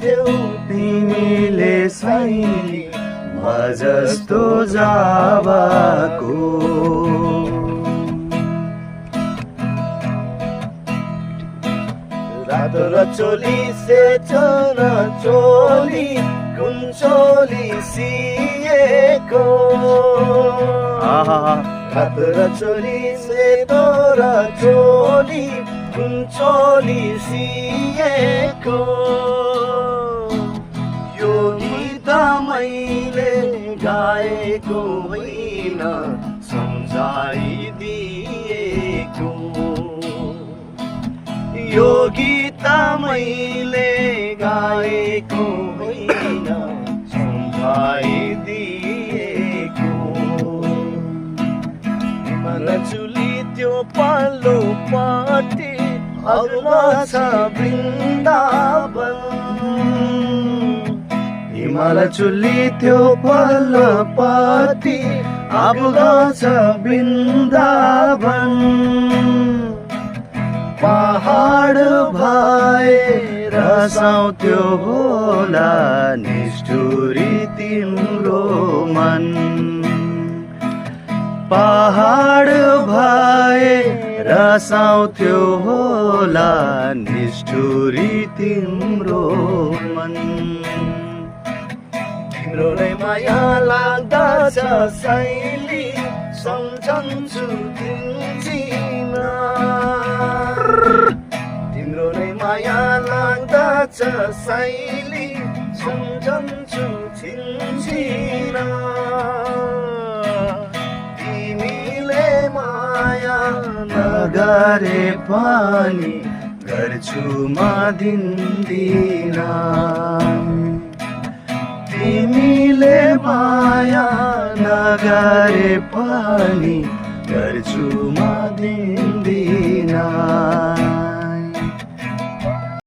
थियौ तिमीले सैली जस्तो जावाको रातो र चोली सेतो र चोली कुन चोली सिएको रातो र चोली सेतो र चोली कुन चोली सिएको यो गीत मैले गाएको होइन सम्झाइदिएको यो गीत मैले गाएको होइन सम्झाइदिएको मलाई चुली त्यो पल्लो पाटी अग्लो छ वृन्दावन हिमाल चुली त्यो पल्लोपट्टि अग्लो छ वृन्दावन पहाड भएर साउँथ्यो होला निष्ठुरी तिम्रो मन पहाड भएर साउँथ्यो होला निष्ठुरी तिम्रो मन तिम्रो नै माया लाग्दछ शैली सम्झन्छु तिमीमा तिम्रो नै माया लाग्दछ शैली सम्झन्छु तिमीमा तिमीले माया नगरे पनि गर्छु म दिन्दिन तिमीले माया नगरे पनि गर्छु म